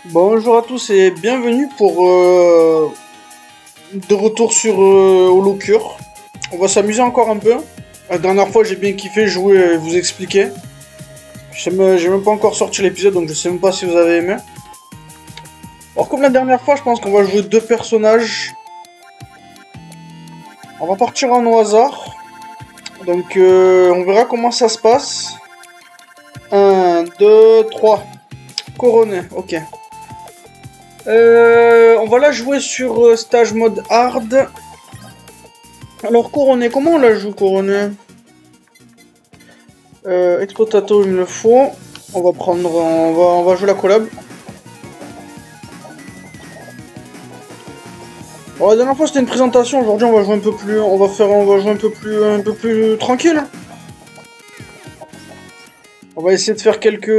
Bonjour à tous et bienvenue pour de retour sur Holocure. On va s'amuser encore un peu. La dernière fois j'ai bien kiffé jouer et vous expliquer. J'ai même pas encore sorti l'épisode donc je sais même pas si vous avez aimé. Alors comme la dernière fois je pense qu'on va jouer deux personnages. On va partir en au hasard. Donc on verra comment ça se passe. 1, 2, 3. Coroné, ok. On va la jouer sur stage mode hard. Alors Coroné, comment on la joue Coroné? Exploitato il me le faut. On va prendre, on va jouer la collab. Alors, la dernière fois c'était une présentation, aujourd'hui on va jouer un peu plus, on va jouer un peu plus tranquille. On va essayer de faire quelques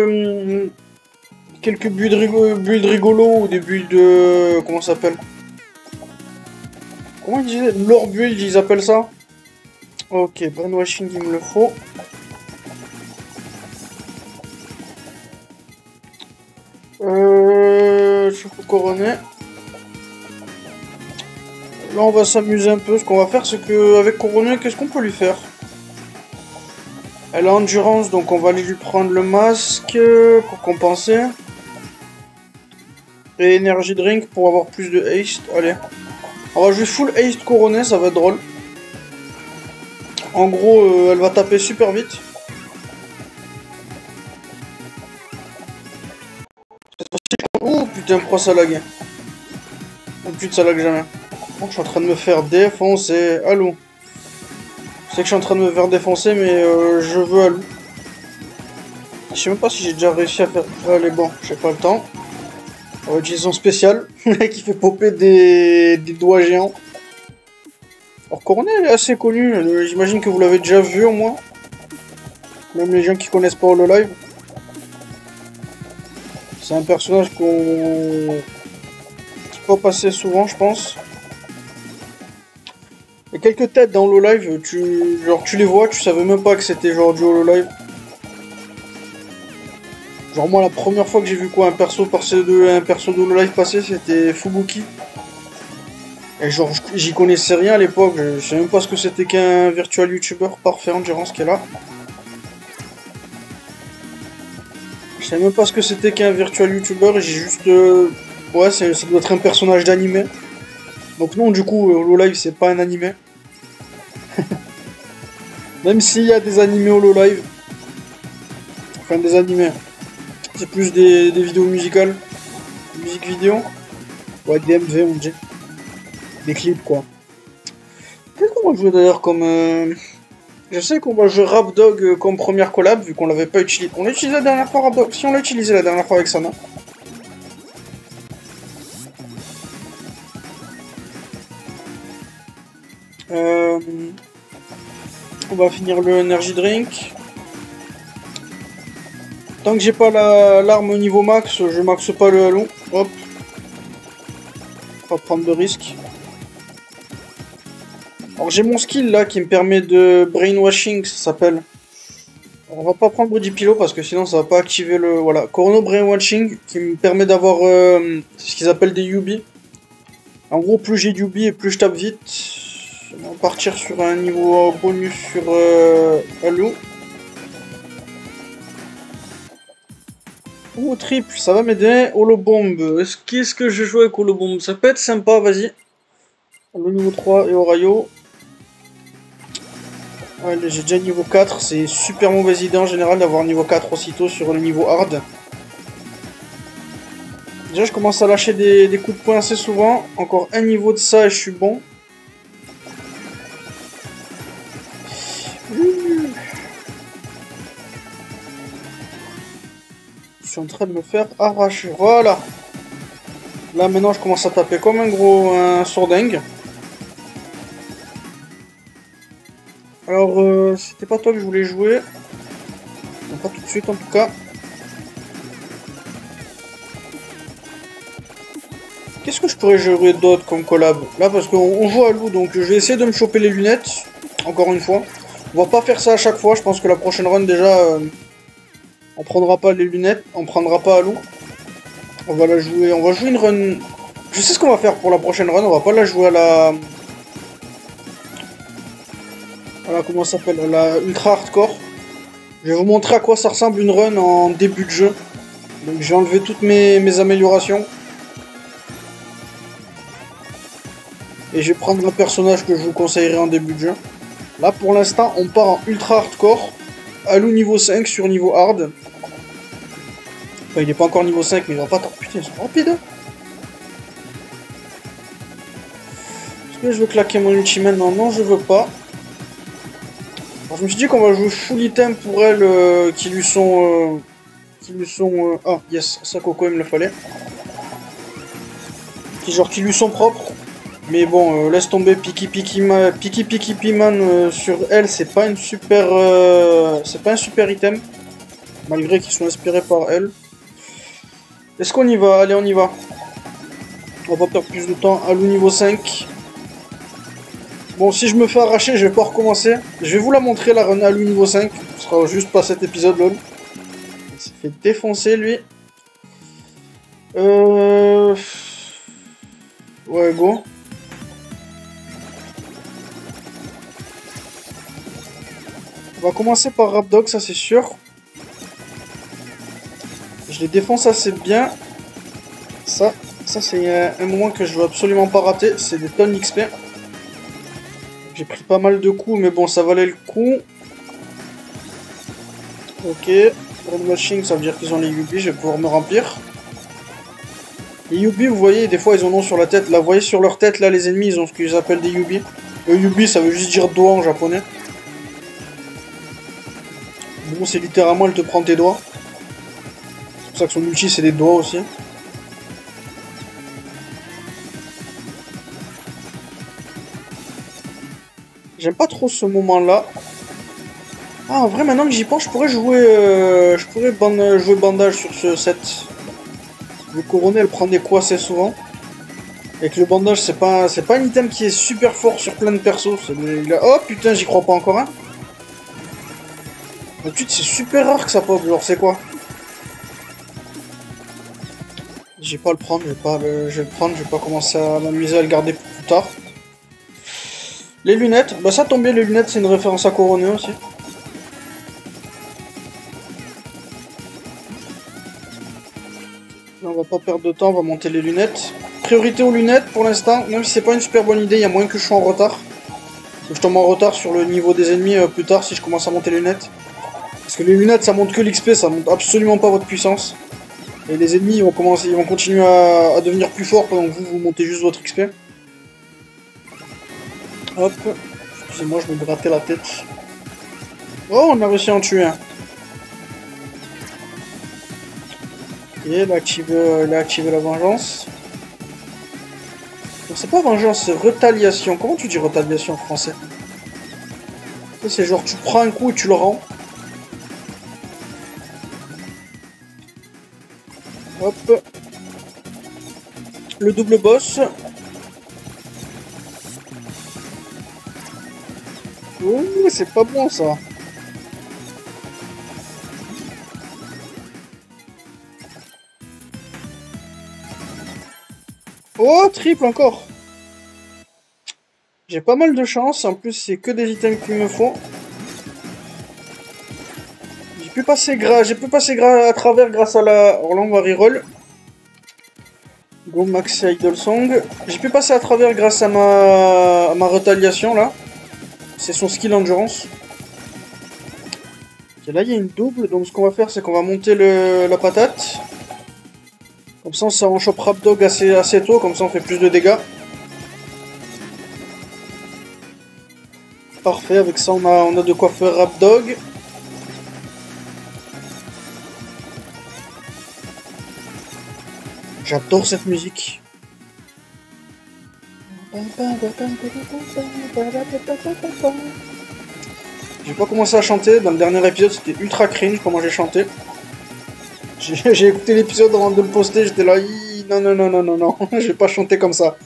builds rigolos ou des builds comment ça s'appelle? Comment ils disaient? Lore build ils appellent ça? Ok, brainwashing il me le faut. Je peux couronner. Là on va s'amuser un peu, ce qu'on va faire c'est que avec Coroné, qu'est-ce qu'on peut lui faire? Elle a endurance donc on va aller lui prendre le masque pour compenser. Et energy drink pour avoir plus de haste, allez. On va jouer full haste Coroné, ça va être drôle. En gros elle va taper super vite. Oh putain pourquoi ça lag? Oh putain ça lag jamais. Oh, je suis en train de me faire défoncer. Allô. Je sais que je suis en train de me faire défoncer, mais je veux Alou. Je sais même pas si j'ai déjà réussi à faire... Allez, bon, j'ai pas le temps. On va utiliser son spécial, qui fait popper des doigts géants. Alors, Coroné, elle est assez connue. J'imagine que vous l'avez déjà vu, au moins. Même les gens qui connaissent pas le live. C'est un personnage qui peut passer souvent, je pense. Il y a quelques têtes dans Hololive, tu les vois, tu savais même pas que c'était genre du Hololive. Genre moi la première fois que j'ai vu quoi un perso de Hololive passer c'était Fubuki. Et genre j'y connaissais rien à l'époque, je sais même pas ce que c'était qu'un virtual YouTuber parfait endurance qui est là. Je sais même pas ce que c'était qu'un virtual YouTuber et j'ai juste... ouais ça doit être un personnage d'anime. Donc non du coup Hololive c'est pas un animé. Même s'il y a des animés Hololive. Enfin des animés. C'est plus des vidéos musicales. Musique vidéo. Ouais des MV on dit. Des clips quoi. Qu'est-ce qu'on va jouer d'ailleurs comme... Je sais qu'on va jouer Rapdog comme première collab vu qu'on l'avait pas utilisé. On l'a utilisé la dernière fois Rapdog. Si on l'a utilisé la dernière fois avec Sana. On va finir le energy drink. Tant que j'ai pas l'arme au niveau max, je maxe pas le halo. Hop. Pas prendre de risques. Alors j'ai mon skill là qui me permet de brainwashing, ça s'appelle. On va pas prendre body pillow parce que sinon ça va pas activer le... Voilà, Chrono brainwashing qui me permet d'avoir ce qu'ils appellent des UB. En gros plus j'ai d'UB et plus je tape vite. On va partir sur un niveau bonus sur halo. Oh triple, ça va m'aider. Holobomb, qu'est-ce que je joue avec Holobomb? Ça peut être sympa, vas-y. Le niveau 3 et Orayo. Allez, j'ai déjà niveau 4, c'est super mauvaise idée en général d'avoir niveau 4 aussitôt sur le niveau hard. Déjà je commence à lâcher des coups de poing assez souvent. Encore un niveau de ça et je suis bon. Je suis en train de me faire arracher. Voilà. Là maintenant je commence à taper comme un sourdingue. Alors c'était pas toi que je voulais jouer. Non, pas tout de suite en tout cas. Qu'est-ce que je pourrais jouer d'autre comme collab? Là parce qu'on joue à loup donc je vais essayer de me choper les lunettes. Encore une fois. On va pas faire ça à chaque fois. Je pense que la prochaine run déjà... on prendra pas les lunettes. On prendra pas à loup. On va la jouer, on va jouer une run. Je sais ce qu'on va faire pour la prochaine run, on va pas la jouer à la... comment ça s'appelle? À la ultra hardcore. Je vais vous montrer à quoi ça ressemble une run en début de jeu. Donc j'ai enlevé toutes mes améliorations. Et je vais prendre un personnage que je vous conseillerais en début de jeu. Là pour l'instant on part en ultra hardcore. Alou niveau 5 sur niveau hard. Enfin il n'est pas encore niveau 5 mais il va pas tant... Putain ils sont rapides hein. Est-ce que je veux claquer mon ulti maintenant? Non je veux pas. Alors, je me suis dit qu'on va jouer full item pour elle qui lui sont... Ah yes, ça Coco il me le fallait. Qui lui sont propres. Mais bon, laisse tomber Piki Piki Man sur elle, c'est pas une super... c'est pas un super item. Malgré qu'ils sont inspirés par elle. Est-ce qu'on y va? Allez, on y va. On va pas perdre plus de temps. Alou niveau 5. Bon, si je me fais arracher, je vais pas recommencer. Je vais vous la montrer, la run Alou niveau 5. Ce sera juste pas cet épisode, lol. Il s'est fait défoncer, lui. Ouais, go. On va commencer par Rapdog, ça c'est sûr. Je les défonce assez bien. Ça c'est un moment que je veux absolument pas rater. C'est des tonnes d'XP. J'ai pris pas mal de coups, mais bon, ça valait le coup. Ok. Red Machine, ça veut dire qu'ils ont les Yubi, je vais pouvoir me remplir. Les Yubi, vous voyez, des fois ils en ont sur la tête. Là, vous voyez sur leur tête, là, les ennemis, ils ont ce qu'ils appellent des Yubi. Le Yubi, ça veut juste dire doigt en japonais. Bon, c'est littéralement, elle te prend tes doigts. C'est pour ça que son ulti, c'est des doigts aussi. J'aime pas trop ce moment-là. Ah, en vrai, maintenant que j'y pense, je pourrais jouer, jouer bandage sur ce set. Le couronné, elle prend des coups assez souvent. Et que le bandage, c'est pas un item qui est super fort sur plein de persos. Oh putain, j'y crois pas encore, hein. D'habitude, c'est super rare que ça pop. Genre, c'est quoi? Je vais pas le prendre, je vais le prendre, je vais pas commencer à m'amuser à le garder pour plus tard. Les lunettes, bah ça tombe bien, les lunettes, c'est une référence à couronné aussi. Là, on va pas perdre de temps, on va monter les lunettes. Priorité aux lunettes pour l'instant, même si c'est pas une super bonne idée, il y a moins que je sois en retard. Je tombe en retard sur le niveau des ennemis plus tard si je commence à monter les lunettes. Parce que les lunettes ça monte que l'XP, ça monte absolument pas votre puissance. Et les ennemis ils vont continuer à devenir plus forts pendant que vous montez juste votre XP. Hop. Excusez-moi, je me grattais la tête. Oh, on a réussi à en tuer un. Et il a activé la vengeance. Donc c'est pas vengeance, c'est retaliation. Comment tu dis retaliation en français? C'est genre tu prends un coup et tu le rends. Hop. Le double boss. Oh, c'est pas bon ça. Oh, triple encore. J'ai pas mal de chance, en plus c'est que des items qu'il me faut. J'ai pu passer à travers grâce à la... Alors là on va reroll. Go Max Idol Song. J'ai pu passer à travers grâce à ma retaliation là. C'est son skill endurance. Ok, là il y a une double, donc ce qu'on va faire c'est qu'on va monter la patate. Comme ça on chope Rapdog assez tôt, comme ça on fait plus de dégâts. Parfait, avec ça on a de quoi faire Rapdog. J'adore cette musique. J'ai pas commencé à chanter, dans le dernier épisode c'était ultra cringe comment j'ai chanté. J'ai écouté l'épisode avant de le poster, j'étais là, non, je vais pas chanter comme ça.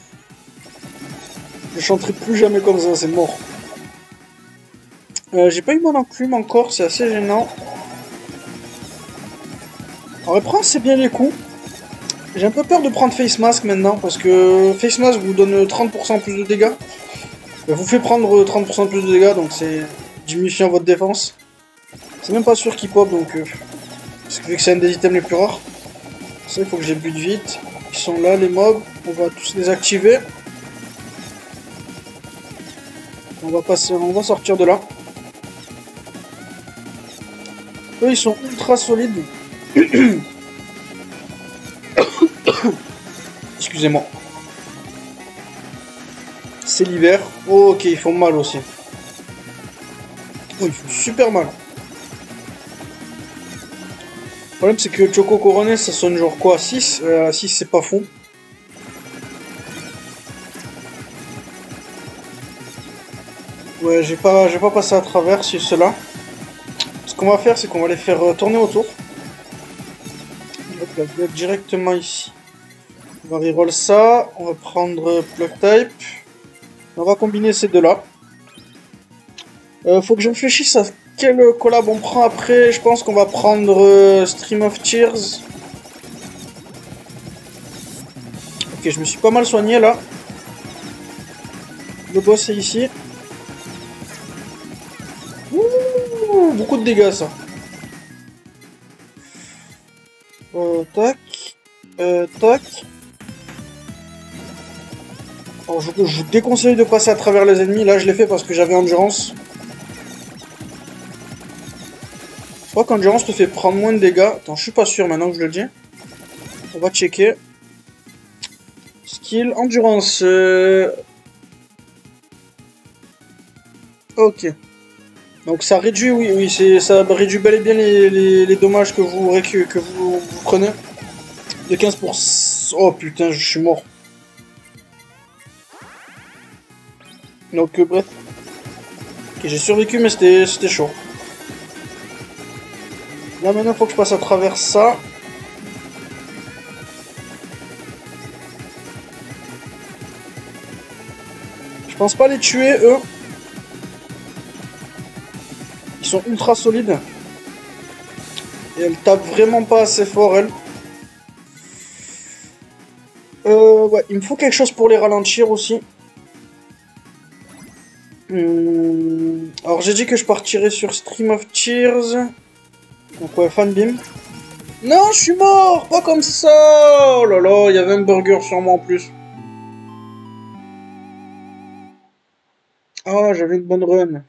Je chanterai plus jamais comme ça, c'est mort. J'ai pas eu mon enclume encore, c'est assez gênant. On reprend assez bien les coups. J'ai un peu peur de prendre Face Mask maintenant, parce que Face Mask vous donne 30% plus de dégâts. Vous fait prendre 30% plus de dégâts, donc c'est diminution votre défense. C'est même pas sûr qu'il pop, donc... parce que vu que c'est un des items les plus rares. Ça, il faut que j'ai bute vite. Ils sont là, les mobs. On va tous les activer. On va sortir de là. Eux, ils sont ultra solides. Excusez-moi. C'est l'hiver. Oh, ok, ils font mal aussi. Oh, ils font super mal. Le problème, c'est que Choco Coronet, ça sonne genre quoi, 6 6, c'est pas fou. Ouais, j'ai pas passé à travers sur cela. Ce qu'on va faire, c'est qu'on va les faire tourner autour. On va mettre directement ici. On va reroll ça. On va prendre Plug Type. On va combiner ces deux-là. Faut que je réfléchisse à quel collab on prend après. Je pense qu'on va prendre Stream of Tears. Ok, je me suis pas mal soigné là. Le boss est ici. Ouh, beaucoup de dégâts ça. Tac. Tac. Alors, je vous déconseille de passer à travers les ennemis. Là, je l'ai fait parce que j'avais Endurance. Je crois qu'Endurance te fait prendre moins de dégâts. Attends, je suis pas sûr maintenant que je le dis. On va checker. Skill, Endurance. Ok. Donc ça réduit, oui, ça réduit bel et bien les dommages que vous prenez. De 15%. Oh putain, je suis mort. Donc bref. Ok, j'ai survécu mais c'était chaud. Là maintenant il faut que je passe à travers ça. Je pense pas les tuer eux. Ils sont ultra solides. Et elles tapent vraiment pas assez fort elles. Ouais, il me faut quelque chose pour les ralentir aussi. Alors j'ai dit que je partirais sur Stream of Tears. Donc ouais, Fan Beam. Non, je suis mort. Pas comme ça. Oh là là, il y avait un burger sur moi en plus. Ah, j'avais une bonne run.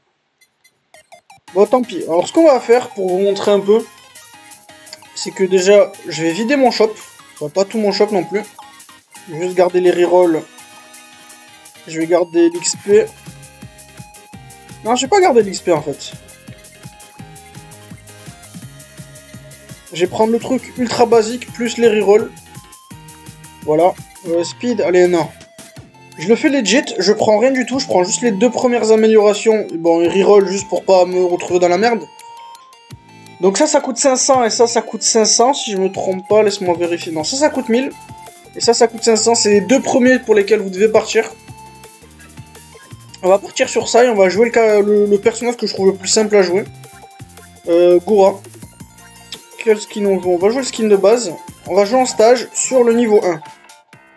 Bon, tant pis. Alors ce qu'on va faire pour vous montrer un peu, c'est que déjà, je vais vider mon shop. Enfin, pas tout mon shop non plus. Je vais juste garder les rerolls. Je vais garder l'XP. Non, je vais pas garder l'XP en fait. Je vais prendre le truc ultra basique plus les rerolls. Voilà. Speed, allez, non. Je le fais legit, je prends rien du tout, je prends juste les 2 premières améliorations. Bon, reroll juste pour pas me retrouver dans la merde. Donc ça coûte 500 et ça coûte 500, si je me trompe pas, laisse-moi vérifier. Non, ça coûte 1000. Et ça coûte 500, c'est les 2 premiers pour lesquels vous devez partir. On va partir sur ça et on va jouer le personnage que je trouve le plus simple à jouer. Goura. Quel skin on joue? On va jouer le skin de base. On va jouer en stage sur le niveau 1.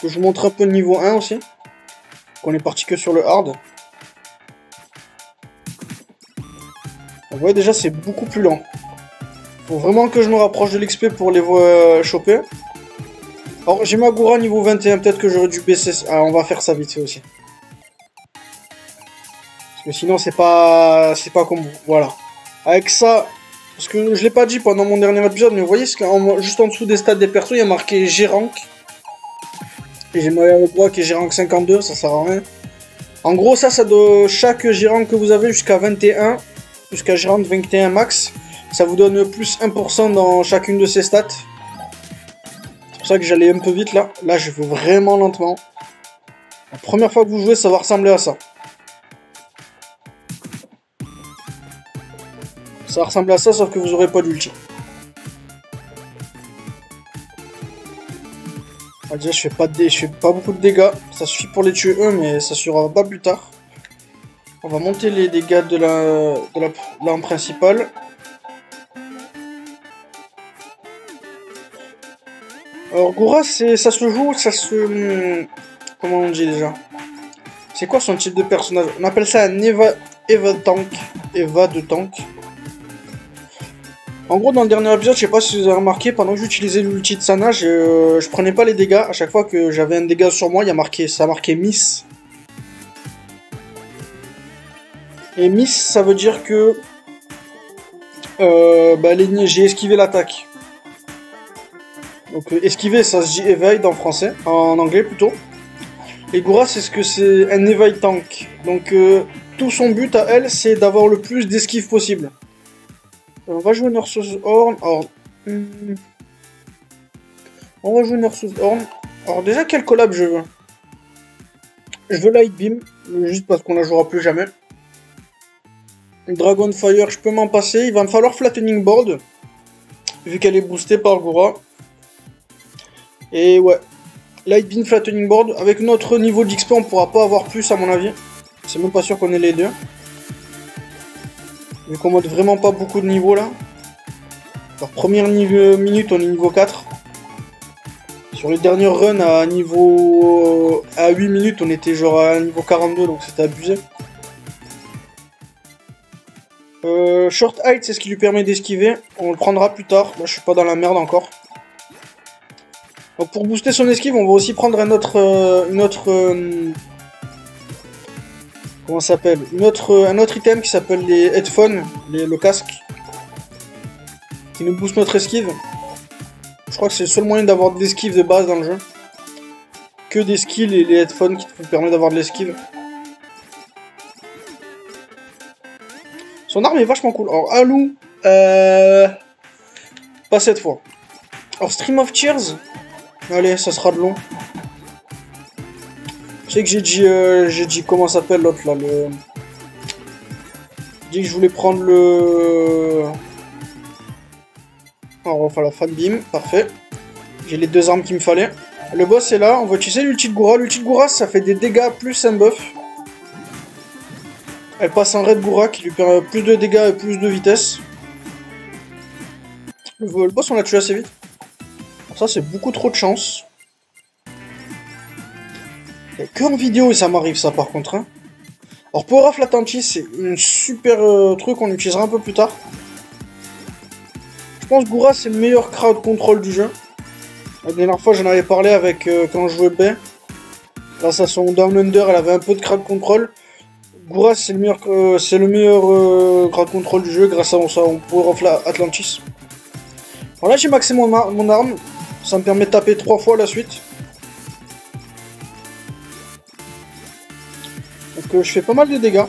Je vous montre un peu le niveau 1 aussi. On est parti que sur le hard. Vous voyez déjà c'est beaucoup plus lent. Faut vraiment que je me rapproche de l'XP pour les choper. Alors j'ai ma Goura niveau 21, peut-être que j'aurais dû baisser. Ah, on va faire ça vite fait aussi. Parce que sinon c'est pas comme vous. Voilà. Avec ça, parce que je l'ai pas dit pendant mon dernier épisode, mais vous voyez, juste en dessous des stats des persos, il y a marqué G-Rank. Et j'ai ma Goura qui est G-Rank 52, ça sert à rien. En gros, ça doit chaque G-Rank que vous avez jusqu'à 21, jusqu'à G-Rank 21 max, ça vous donne plus 1% dans chacune de ces stats. C'est pour ça que j'allais un peu vite là. Là, je vais vraiment lentement. La première fois que vous jouez, ça va ressembler à ça. Ça va ressembler à ça, sauf que vous aurez pas d'ulti. Ah, déjà, je fais pas beaucoup de dégâts. Ça suffit pour les tuer eux, mais ça suffira pas plus tard. On va monter les dégâts de l'arme principale. Alors Goura, ça se joue, ça se... Comment on dit déjà? C'est quoi son type de personnage? On appelle ça un Eva Tank. Eva de tank. En gros, dans le dernier épisode, je sais pas si vous avez remarqué, pendant que j'utilisais l'ulti de Sana, je prenais pas les dégâts. À chaque fois que j'avais un dégât sur moi, ça marquait Miss. Et Miss, ça veut dire que j'ai esquivé l'attaque. Donc esquiver, ça se dit evade en français, en anglais plutôt. Et Goura, c'est ce que c'est un evade tank. Donc tout son but à elle, c'est d'avoir le plus d'esquive possible. On va jouer Nurse's Horn. On va jouer Nurse's Horn. Alors déjà, quel collab je veux? Je veux Light Beam, juste parce qu'on la jouera plus jamais. Dragonfire, je peux m'en passer. Il va me falloir Flattening Board, vu qu'elle est boostée par Goura. Et ouais, Light Beam, Flattening Board. Avec notre niveau d'XP, on pourra pas avoir plus à mon avis. C'est même pas sûr qu'on ait les deux. Vu qu'on monte vraiment pas beaucoup de niveaux là. Alors première minute, on est niveau 4. Sur les dernières runs à 8 minutes, on était genre à niveau 42, donc c'était abusé. Short Height, c'est ce qui lui permet d'esquiver. On le prendra plus tard. Là, je suis pas dans la merde encore. Donc, pour booster son esquive, on va aussi prendre un autre, comment ça s'appelle? Un autre item qui s'appelle les headphones, le casque, qui nous booste notre esquive. Je crois que c'est le seul moyen d'avoir de l'esquive de base dans le jeu. Que des skills et les headphones qui te permettent d'avoir de l'esquive. Son arme est vachement cool. Alors, Alou, pas cette fois. Alors, Stream of Tears, allez, ça sera de long. Je sais que j'ai dit comment s'appelle l'autre là, J'ai dit que je voulais prendre le... Alors, on va faire la Fan Beam, parfait. J'ai les deux armes qu'il me fallait. Le boss est là, on va utiliser l'ulti de Goura. L'ulti de Goura, ça fait des dégâts plus un buff. Elle passe en raid Goura qui lui permet plus de dégâts et plus de vitesse. Le boss, on l'a tué assez vite. Ça, c'est beaucoup trop de chance. Et que en vidéo, ça m'arrive ça par contre. Hein. Alors, Power of Latency, c'est un super truc qu'on utilisera un peu plus tard. Je pense que Goura, c'est le meilleur crowd control du jeu. La dernière fois, j'en avais parlé avec quand je jouais B. Grâce à son Down Under, elle avait un peu de crowd control. Goura, c'est le meilleur crowd control du jeu grâce à son Power of Atlantis. Alors là, j'ai maxé mon arme. Ça me permet de taper 3 fois la suite. Donc je fais pas mal de dégâts.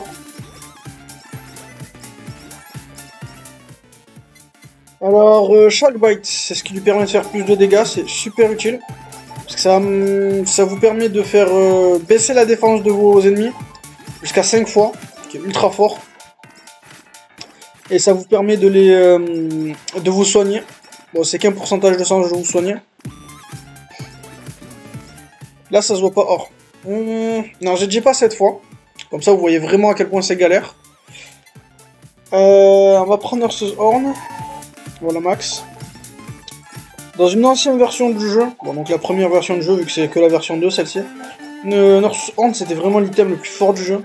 Alors, Shark Bite, c'est ce qui lui permet de faire plus de dégâts, c'est super utile. Parce que ça vous permet de faire baisser la défense de vos ennemis jusqu'à 5 fois, ce qui est ultra fort. Et ça vous permet de vous soigner. Bon, c'est qu'un pourcentage de chance de vous soigner. Là, ça se voit pas. Or. Non, j'ai dit pas cette fois. Comme ça, vous voyez vraiment à quel point c'est galère. On va prendre Nurse's Horn. Voilà, max. Dans une ancienne version du jeu, bon, donc la première version du jeu, vu que c'est que la version 2, celle-ci, Nurse's Horn, c'était vraiment l'item le plus fort du jeu.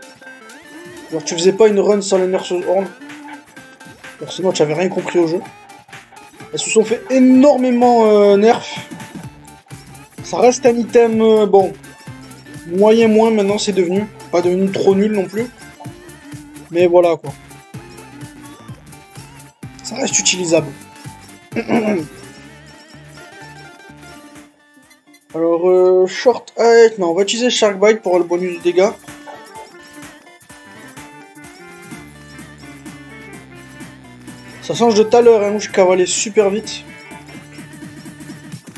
Genre, tu faisais pas une run sans le Nurse's Horn. Alors, sinon, tu avais rien compris au jeu. Elles se sont fait énormément nerf. Ça reste un item, bon, moyen moins maintenant, c'est devenu. Pas devenu trop nul non plus. Mais voilà, quoi. Ça reste utilisable. Alors, Short Height, non, on va utiliser Shark Bite pour le bonus de dégâts. Ça change de tout à l'heure, hein, où je cavalais super vite.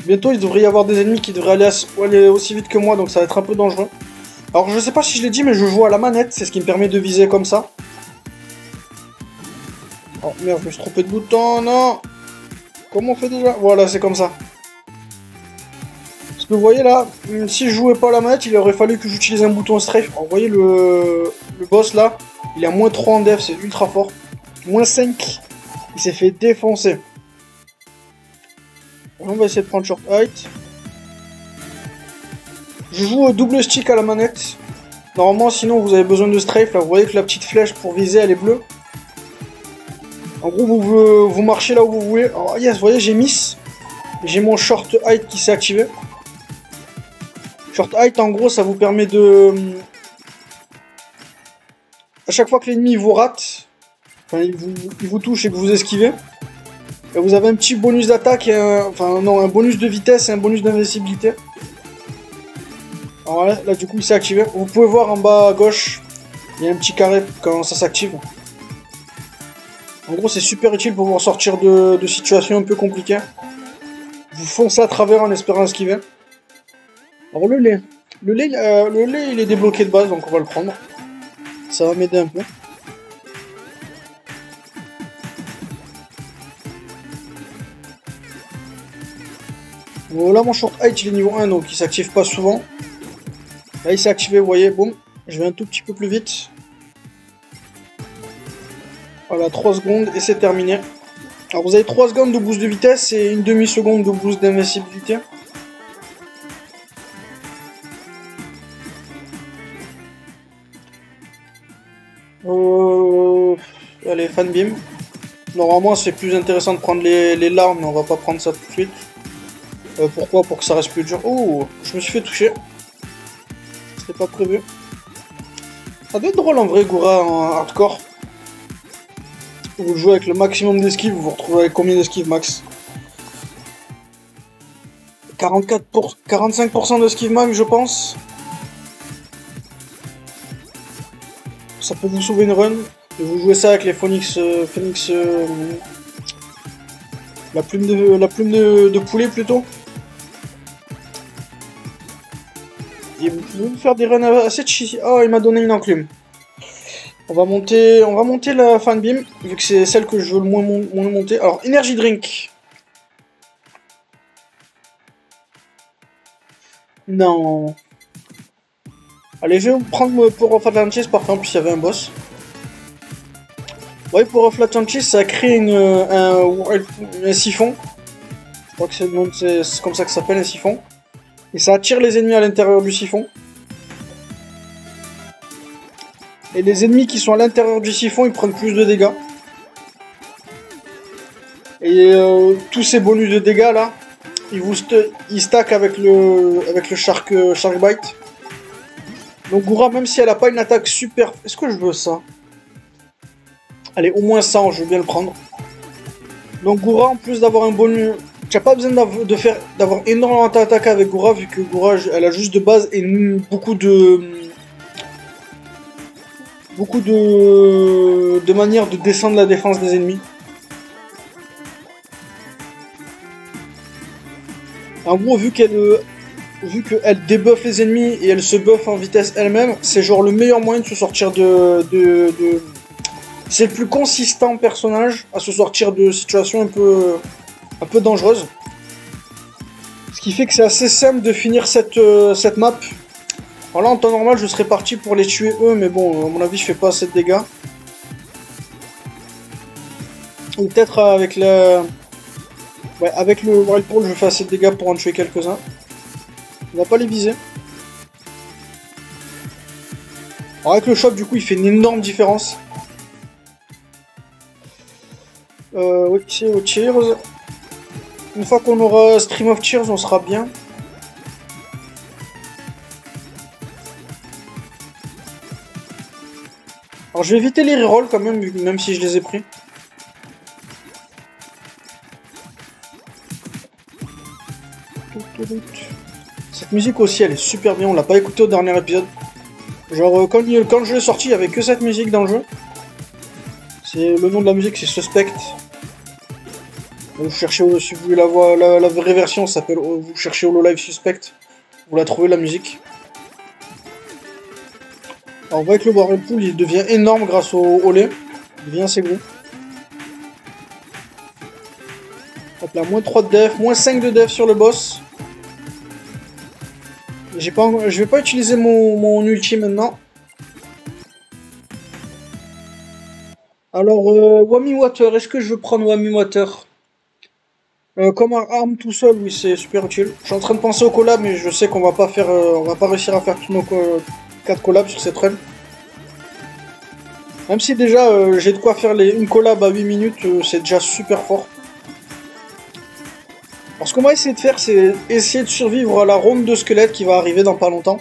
Bientôt, il devrait y avoir des ennemis qui devraient aller aussi vite que moi, donc ça va être un peu dangereux. Alors, je sais pas si je l'ai dit, mais je joue à la manette, c'est ce qui me permet de viser comme ça. Oh merde, je me suis trompé de bouton, non! Comment on fait déjà? Voilà, c'est comme ça. Parce que vous voyez là, si je jouais pas à la manette, il aurait fallu que j'utilise un bouton strafe. Alors, vous voyez le boss là, il est à moins 3 en def, c'est ultra fort. Moins 5, il s'est fait défoncer. On va essayer de prendre Short Height. Je joue au double stick à la manette. Normalement, sinon, vous avez besoin de strafe. Là, vous voyez que la petite flèche pour viser, elle est bleue. En gros, vous marchez là où vous voulez. Alors, yes, vous voyez, j'ai miss. J'ai mon short height qui s'est activé. Short height, en gros, ça vous permet de... À chaque fois que l'ennemi vous rate, enfin, il vous touche et que vous esquivez, et vous avez un petit bonus d'attaque et un bonus de vitesse et un bonus d'invincibilité. Alors là, du coup, il s'est activé. Vous pouvez voir en bas à gauche, il y a un petit carré quand ça s'active. En gros, c'est super utile pour pouvoir sortir de situations un peu compliquées. Vous foncez à travers en espérant esquiver. Alors le lait. Le lait, il est débloqué de base, donc on va le prendre. Ça va m'aider un peu. Bon, là, mon short height, il est niveau 1, donc il s'active pas souvent. Là, il s'est activé, vous voyez, boum. Je vais un tout petit peu plus vite. Voilà, 3 secondes et c'est terminé. Alors, vous avez 3 secondes de boost de vitesse et une demi-seconde de boost d'invincibilité. Allez, fan beam. Normalement, c'est plus intéressant de prendre les larmes, mais on va pas prendre ça tout de suite. Pourquoi? Pour que ça reste plus dur. Oh, je me suis fait toucher. C'était pas prévu. Ça doit être drôle en vrai, Goura en hardcore. Vous jouez avec le maximum d'esquive, vous vous retrouvez avec combien d'esquive max? 45% d'esquive max, je pense. Ça peut vous sauver une run. Et vous jouez ça avec les Phoenix. La plume de poulet plutôt. Et vous pouvez faire des runs assez cheesy. Oh, il m'a donné une enclume. On va monter la fan beam, vu que c'est celle que je veux le moins monter. Alors, energy drink. Non. Allez, je vais prendre Pour of Atlantis, parfait, en plus il y avait un boss. Ouais, Pour of Atlantis, ça crée un siphon. Je crois que c'est comme ça que ça s'appelle, un siphon. Et ça attire les ennemis à l'intérieur du siphon. Et les ennemis qui sont à l'intérieur du siphon, ils prennent plus de dégâts. Et tous ces bonus de dégâts là, ils stack avec le Shark Bite. Donc Goura, même si elle a pas une attaque super... Est-ce que je veux ça? Allez, au moins 100, je veux bien le prendre. Donc Goura, en plus d'avoir un bonus... Tu n'as pas besoin d'avoir énormément d'attaque avec Goura, vu que Goura, elle a juste de base et beaucoup de manières de descendre la défense des ennemis. En gros, vu qu'elle débuffe les ennemis et elle se buff en vitesse elle-même, c'est genre le meilleur moyen de se sortir C'est le plus consistant personnage à se sortir de situations un peu dangereuses. Ce qui fait que c'est assez simple de finir cette map. Alors là, en temps normal, je serais parti pour les tuer eux, mais bon, à mon avis, je fais pas assez de dégâts. Ou peut-être avec la... Ouais, avec le Whirlpool, je fais assez de dégâts pour en tuer quelques-uns. On va pas les viser. Alors avec le choc, du coup, il fait une énorme différence. Ok, Cheers. Une fois qu'on aura Stream of Cheers, on sera bien. Alors je vais éviter les rerolls quand même, même si je les ai pris. Cette musique aussi, elle est super bien, on l'a pas écoutée au dernier épisode. Genre, quand je l'ai sorti, il y avait que cette musique dans le jeu. Le nom de la musique, c'est Suspect. Vous cherchez, si vous voulez la voir, la vraie version, ça s'appelle, vous cherchez Hololive Suspect. Vous la trouvez, la musique. Alors on voit que le Whirlpool, il devient énorme grâce au lait. Il devient assez gros. Hop là, moins 3 de def, moins 5 de def sur le boss. Je vais pas utiliser mon ulti maintenant. Alors, Whammy Water, est-ce que je veux prendre Whammy Water? Comme arme tout seul, oui, c'est super utile. Je suis en train de penser au collab, mais je sais qu'on va pas faire, on va pas réussir à faire tous nos 4 collabs sur cette run. Même si déjà j'ai de quoi faire une collab à 8 minutes, c'est déjà super fort. Alors ce qu'on va essayer de faire, c'est essayer de survivre à la ronde de squelettes qui va arriver dans pas longtemps.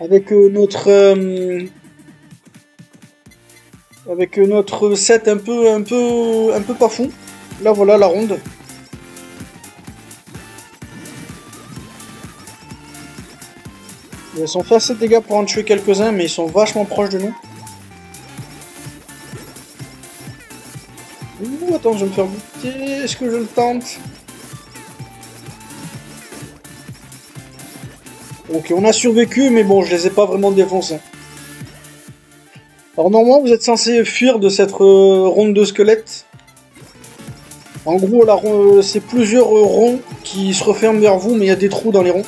Avec notre set un peu pas fou. Là voilà la ronde. Ils ont fait assez de dégâts pour en tuer quelques-uns, mais ils sont vachement proches de nous. Ouh, attends, je vais me faire buter. Est-ce que je le tente? Ok, on a survécu, mais bon, je les ai pas vraiment défoncés. Alors normalement, vous êtes censé fuir de cette ronde de squelettes. En gros, c'est plusieurs ronds qui se referment vers vous, mais il y a des trous dans les ronds.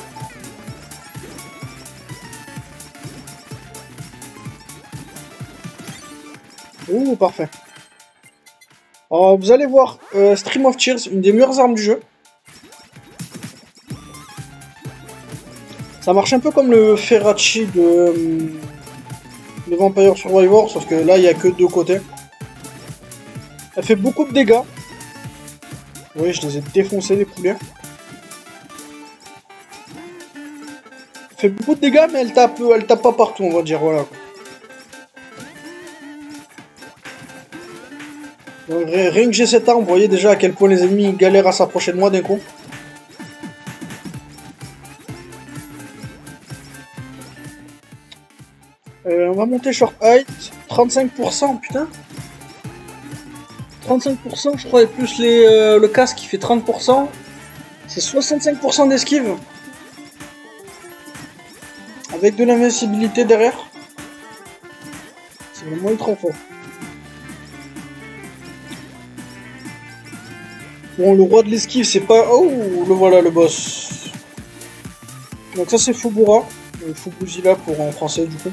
Ouh, parfait. Alors, vous allez voir, Stream of Tears, une des meilleures armes du jeu. Ça marche un peu comme le Ferrachi de Vampire Survivor, sauf que là, il n'y a que 2 côtés. Elle fait beaucoup de dégâts. Oui, je les ai défoncés, les poulets. Elle fait beaucoup de dégâts, mais elle tape pas partout, on va dire, voilà. Donc, rien que j'ai cette arme, vous voyez déjà à quel point les ennemis galèrent à s'approcher de moi d'un coup. On va monter short height, 35%, putain. 35%, je crois, et plus le casque qui fait 30%. C'est 65% d'esquive. Avec de l'invincibilité derrière. C'est vraiment ultra fort. Bon, le roi de l'esquive, c'est pas... Oh, le voilà, le boss. Donc ça, c'est Fubura. Fubuzilla pour en français, du coup.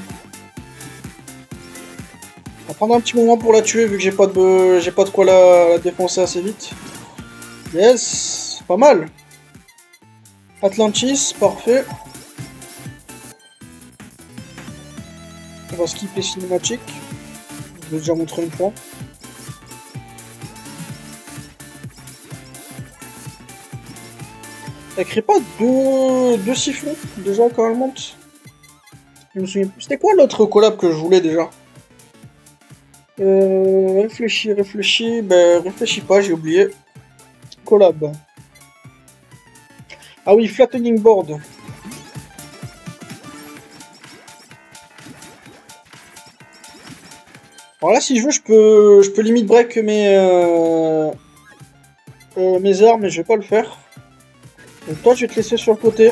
On va prendre un petit moment pour la tuer, vu que j'ai pas de quoi la défoncer assez vite. Yes, pas mal. Atlantis, parfait. On va skip les cinématiques. Je vais déjà montrer une fois. Elle crée pas deux siphons déjà quand elle monte. Je me souviens plus. C'était quoi l'autre collab que je voulais déjà? Réfléchis. Ben réfléchis pas, j'ai oublié. Collab. Ah oui, flattening board. Alors là, si je veux, je peux limite break mes armes, mais je vais pas le faire. Donc toi, je vais te laisser sur le côté.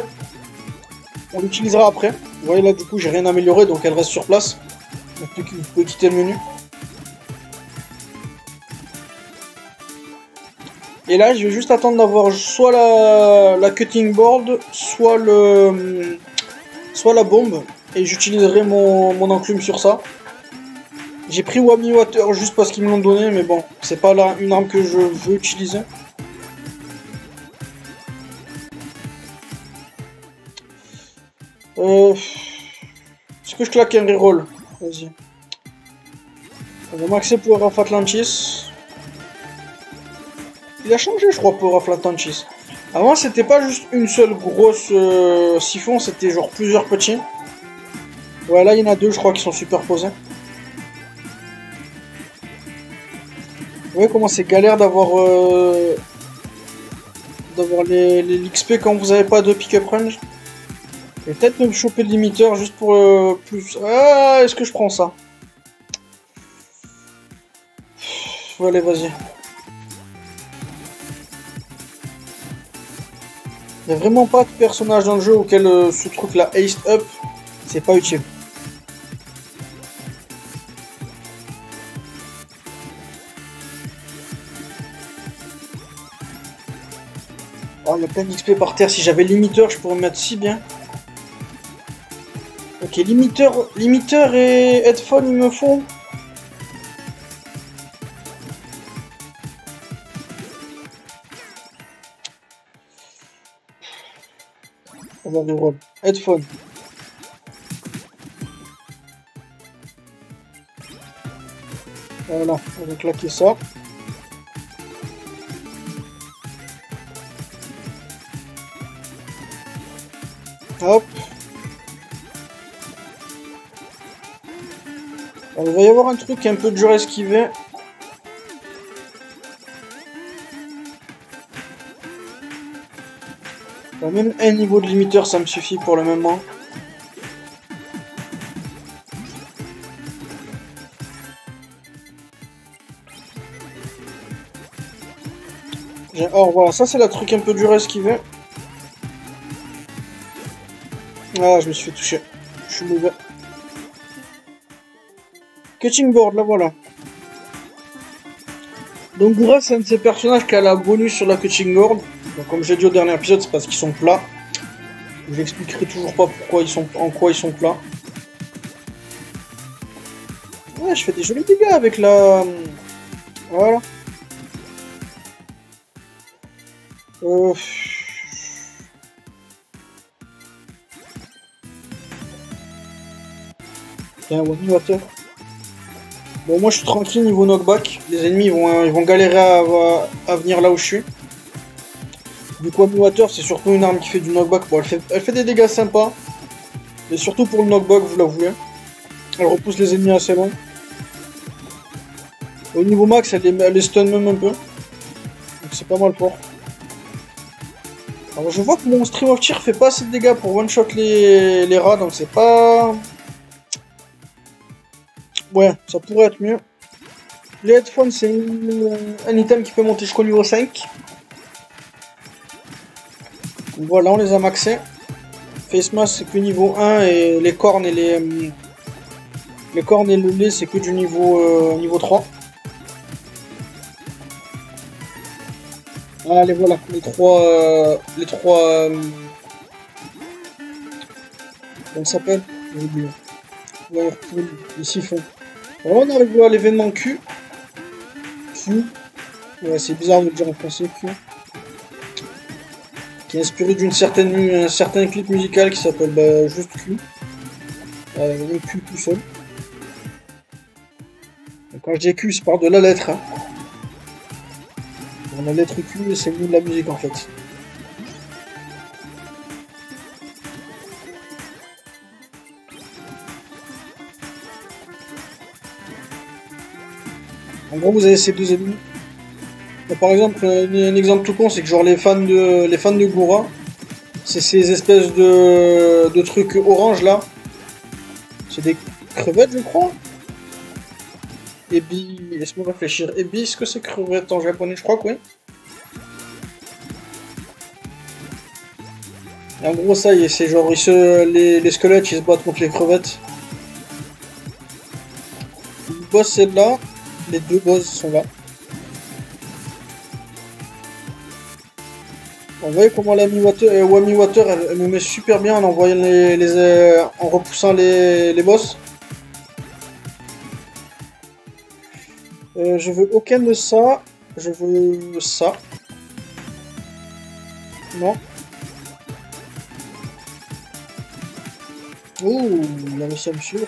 On l'utilisera après. Vous voyez là, du coup, j'ai rien amélioré, donc elle reste sur place. Donc vous pouvez quitter le menu. Et là, je vais juste attendre d'avoir soit la cutting board, soit la bombe. Et j'utiliserai mon enclume sur ça. J'ai pris Wami Water juste parce qu'ils me l'ont donné, mais bon, c'est pas là une arme que je veux utiliser. Est-ce que je claque un reroll? Vas-y. On va maxer Power of Atlantis. Il a changé, je crois, Power of Atlantis. Avant, c'était pas juste une seule grosse siphon, c'était genre plusieurs petits. Ouais, là, il y en a 2, je crois, qui sont superposés. Vous voyez comment c'est galère d'avoir l'XP quand vous avez pas de pick-up range. Je vais peut-être me choper le limiteur juste pour plus... Ah, est-ce que je prends ça? Allez, vas-y. Il n'y a vraiment pas de personnage dans le jeu auquel ce truc là, Haste Up, c'est pas utile. Oh, il y a plein d'XP par terre. Si j'avais limiteur, je pourrais me mettre si bien. Ok, limiteur et headphone, il me faut. On va reroll. Headphone. Voilà, on va claquer ça. Hop. Alors, il va y avoir un truc un peu dur à esquiver. Bon, même un niveau de limiteur, ça me suffit pour le moment. Oh, voilà, ça c'est le truc un peu dur à esquiver. Ah, je me suis fait toucher. Je suis mauvais. Cutting board, là voilà. Donc Goura, c'est un de ces personnages qui a la bonus sur la cutting board. Donc comme j'ai dit au dernier épisode, c'est parce qu'ils sont plats. Je n'expliquerai toujours pas pourquoi ils sont, en quoi ils sont plats. Ouais, je fais des jolis dégâts avec la... Voilà. Tiens, One Water. Bon, moi je suis tranquille niveau knockback. Les ennemis ils vont galérer à venir là où je suis. Du coup, One Water, c'est surtout une arme qui fait du knockback. Bon, elle fait des dégâts sympas. Mais surtout pour le knockback, vous l'avouez. Elle repousse les ennemis assez loin. Au niveau max, elle les stun même un peu. Donc c'est pas mal fort. Alors je vois que mon Stream of Tear fait pas assez de dégâts pour one-shot les rats, donc c'est pas... Ouais, ça pourrait être mieux. Les headphones, c'est un item qui peut monter jusqu'au niveau 5. Donc voilà, on les a maxés. Face mask, c'est que niveau 1, et les cornes et les cornes et le lait, c'est que du niveau 3. Allez, voilà, les trois... comment ça s'appelle? J'ai oublié. Whirlpool, les siphons. Alors, on arrive à l'événement Q. Q. Ouais, c'est bizarre de le dire en français, Q. Qui est inspiré d'un certain clip musical qui s'appelle juste Q. Le Q tout seul. Et quand je dis Q, c'est par de la lettre. Hein. On a la lettre Q et c'est le nom de la musique en fait. En gros, vous avez ces deux ennemis. Par exemple, un exemple tout con, c'est que genre les fans de Goura, c'est ces espèces de trucs orange là. C'est des crevettes, je crois. Ebi, laisse-moi réfléchir. Ebi, est-ce que c'est crevette en japonais? Je crois que oui. Et en gros, ça y est, c'est genre les squelettes ils se battent contre les crevettes. Le boss c'est là. Les deux boss sont là. Vous voyez comment la Wami Water elle nous met super bien en envoyant en repoussant les boss. Je veux aucun de ça. Je veux ça. Non. Ouh, il a réussi à me suivre.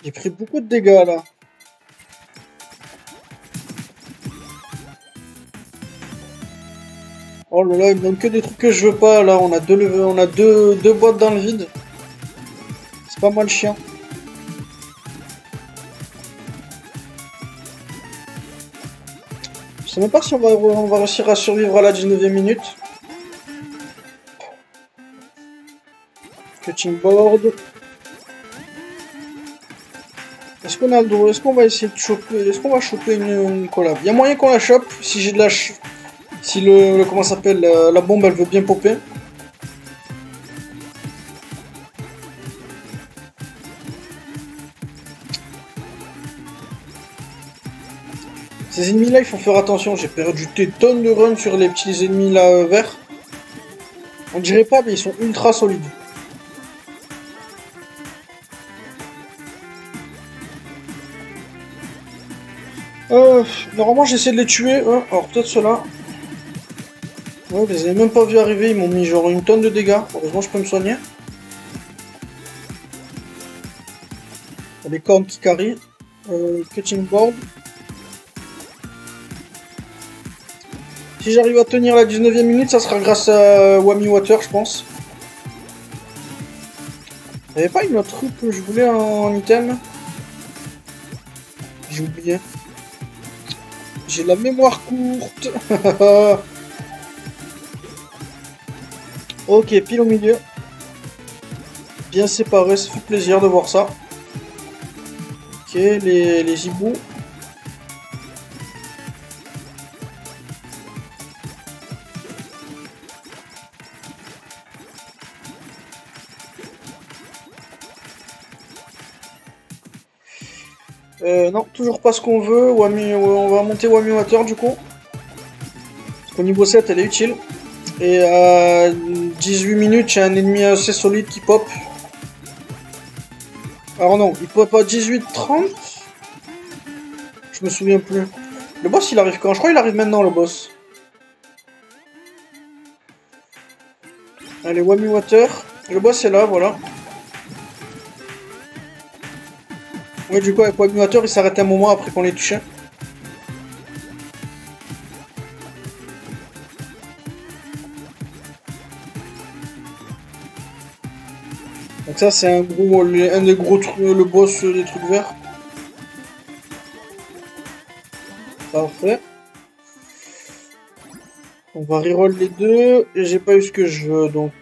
J'ai pris beaucoup de dégâts là. Oh là là, il me donne que des trucs que je veux pas. Là, on a deux boîtes dans le vide. C'est pas mal chiant. Je sais même pas si on va réussir à survivre à la 19e minute. Cutting board. Est-ce qu'on a le droit? Est-ce qu'on va essayer de choper? Est-ce qu'on va choper une collab? Il y a moyen qu'on la chope si j'ai de la si comment ça s'appelle, la bombe elle veut bien popper. Ces ennemis là il faut faire attention, j'ai perdu des tonnes de runs sur les petits ennemis là verts. On dirait pas mais ils sont ultra solides. Normalement j'essaie de les tuer, alors peut-être ceux-là. Ouais, je les ai même pas vu arriver, ils m'ont mis genre une tonne de dégâts. Heureusement, je peux me soigner. Les cornes qui carry. Cutting board. Si j'arrive à tenir la 19e minute, ça sera grâce à Wami Water, je pense. Il n'y avait pas une autre truc que je voulais en item? J'ai oublié. J'ai la mémoire courte. Ok, pile au milieu. Bien séparé, ça fait plaisir de voir ça. Ok, les hiboux. Non, toujours pas ce qu'on veut. On va monter Wami Water du coup. Parce qu'au niveau 7, elle est utile. Et à 18 minutes, j'ai un ennemi assez solide qui pop. Alors non, il pop à 18-30. Je me souviens plus. Le boss, il arrive quand? Je crois qu'il arrive maintenant, le boss. Allez, Wami Water. Le boss est là, voilà. Ouais, du coup, avec Wami Water, il s'arrête un moment après qu'on l'ait touché. Donc ça, c'est un des gros trucs, le boss des trucs verts. Parfait. On va reroll les deux, et j'ai pas eu ce que je veux, donc...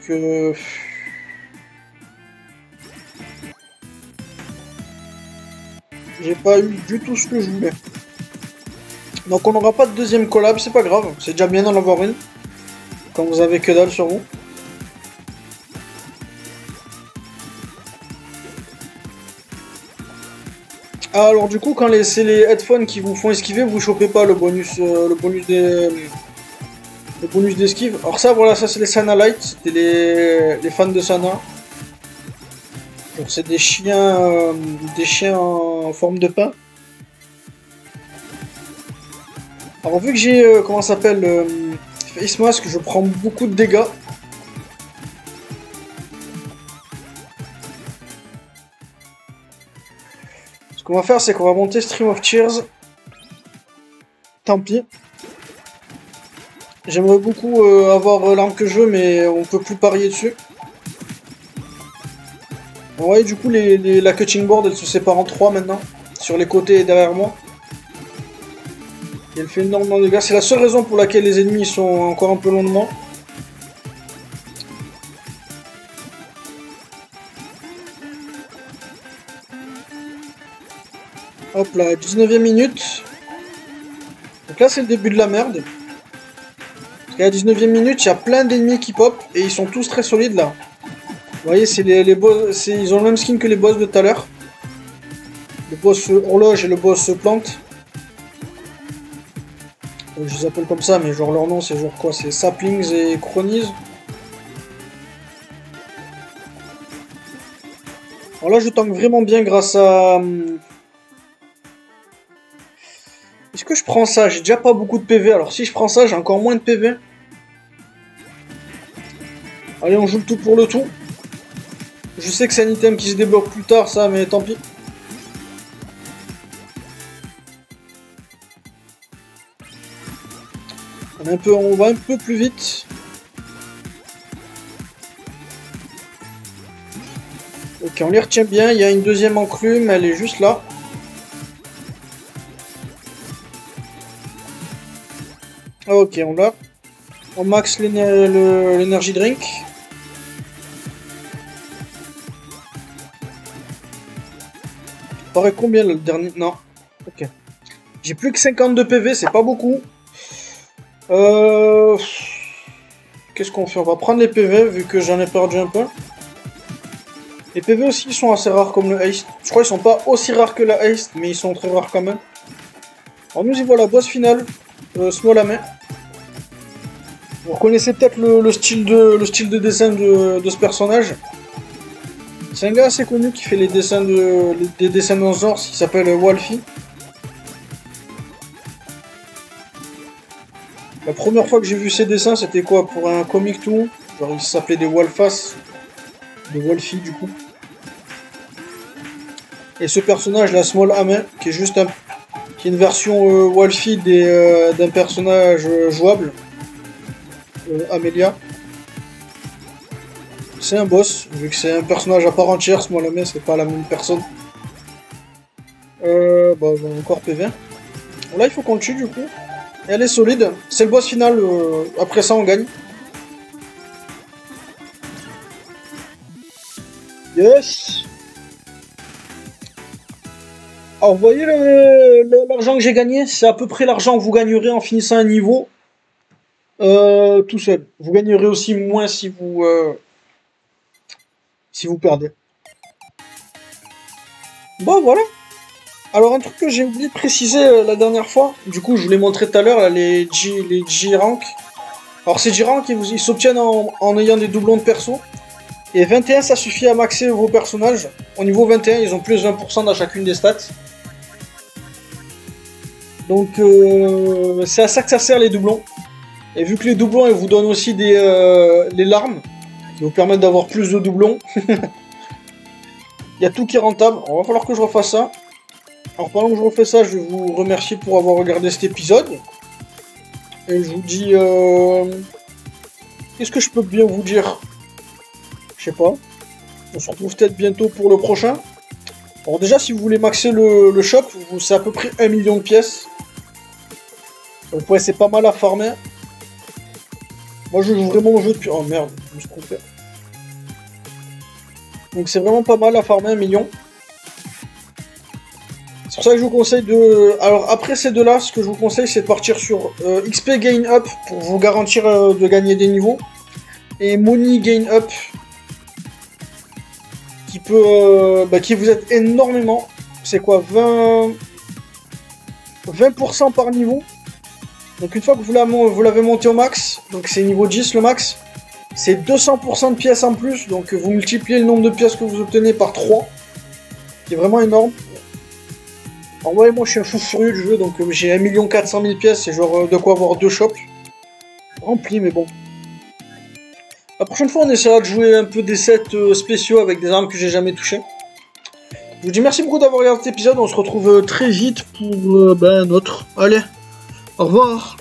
J'ai pas eu du tout ce que je voulais. Donc on n'aura pas de deuxième collab, c'est pas grave, c'est déjà bien d'en avoir une. Quand vous avez que dalle sur vous. Ah, alors du coup, quand c'est les headphones qui vous font esquiver, vous chopez pas le bonus d'esquive. Alors ça, voilà, ça c'est les Sana Light, c'était les fans de Sana. Donc c'est des chiens en forme de pain. Alors vu que j'ai, comment ça s'appelle, Face Mask, je prends beaucoup de dégâts. Ce qu'on va faire, c'est qu'on va monter Stream of Tears. Tant pis. J'aimerais beaucoup avoir l'arme que je veux, mais on peut plus parier dessus. Ouais, du coup, la cutting board, elle se sépare en 3 maintenant. Sur les côtés et derrière moi. Et elle fait énormément de dégâts. C'est la seule raison pour laquelle les ennemis sont encore un peu loin de moi. Hop là, 19e minute. Donc là, c'est le début de la merde. Parce qu'à la 19e minute, il y a plein d'ennemis qui pop. Et ils sont tous très solides là. Vous voyez, c'est les boss, ils ont le même skin que les boss de tout à l'heure. Le boss horloge et le boss plante. Je les appelle comme ça, mais genre leur nom c'est genre quoi? C'est Saplings et Cronies. Alors là, je tank vraiment bien grâce à... Est-ce que je prends ça? J'ai déjà pas beaucoup de PV, alors si je prends ça, j'ai encore moins de PV. Allez, on joue le tout pour le tout. Je sais que c'est un item qui se débloque plus tard, ça, mais tant pis. On va un peu plus vite. Ok, on les retient bien. Il y a une deuxième enclume, elle est juste là. Ok, on l'a. On max l'énergie drink. Paraît combien le dernier? Non. Ok. J'ai plus que 52 PV, c'est pas beaucoup. Qu'est-ce qu'on fait? On va prendre les PV vu que j'en ai perdu un peu. Les PV aussi sont assez rares comme le haste. Je crois qu'ils sont pas aussi rares que la haste, mais ils sont très rares quand même. Alors nous y voilà, boss final. Small à main. Vous reconnaissez peut-être le style de dessin de ce personnage. C'est un gars assez connu qui fait des dessins dans ce genre, qui s'appelle Wolfie. La première fois que j'ai vu ces dessins, c'était quoi? Pour un comic tout. Genre, il s'appelait des Wolfas. De Wolfie, du coup. Et ce personnage, la Small Ame, qui est juste qui est une version Wolfie d'un personnage jouable. Amelia. C'est un boss, vu que c'est un personnage à part entière, Small Ame, c'est pas la même personne. Bah, encore PV. Là, il faut qu'on le tue, du coup. Et elle est solide. C'est le boss final. Après ça, on gagne. Yes. Alors, vous voyez l'argent que j'ai gagné? C'est à peu près l'argent que vous gagnerez en finissant un niveau tout seul. Vous gagnerez aussi moins si vous perdez. Bon, voilà. Alors, un truc que j'ai oublié de préciser la dernière fois, du coup, je vous l'ai montré tout à l'heure, les G-Rank. Alors, ces G-Rank, ils s'obtiennent en ayant des doublons de perso. Et 21, ça suffit à maxer vos personnages. Au niveau 21, ils ont plus 20% dans chacune des stats. Donc, c'est à ça que ça sert les doublons. Et vu que les doublons, ils vous donnent aussi les larmes, qui vous permettent d'avoir plus de doublons. Il y a tout qui est rentable. Il va falloir que je refasse ça. Alors pendant que je refais ça, je vais vous remercier pour avoir regardé cet épisode. Et je vous dis... Qu'est-ce que je peux bien vous dire? Je sais pas. On se retrouve peut-être bientôt pour le prochain. Alors déjà, si vous voulez maxer le shop, c'est à peu près 1 million de pièces. Donc ouais, c'est pas mal à farmer. Moi, je joue vraiment au jeu depuis... Oh merde, je me suis trompé. Donc c'est vraiment pas mal à farmer 1 million. C'est pour ça que je vous conseille de... Alors après ces deux-là, ce que je vous conseille, c'est de partir sur XP Gain Up pour vous garantir de gagner des niveaux. Et Money Gain Up qui peut... qui vous aide énormément. C'est quoi, 20% par niveau. Donc une fois que vous l'avez monté au max, donc c'est niveau 10 le max, c'est 200% de pièces en plus, donc vous multipliez le nombre de pièces que vous obtenez par 3, qui est vraiment énorme. Alors ouais, moi je suis un fou furieux du jeu, donc j'ai 1 400 000 pièces, c'est genre de quoi avoir 2 shops. Remplis, mais bon. La prochaine fois on essaiera de jouer un peu des sets spéciaux avec des armes que j'ai jamais touchées. Je vous dis merci beaucoup d'avoir regardé cet épisode, on se retrouve très vite pour un autre. Allez, au revoir.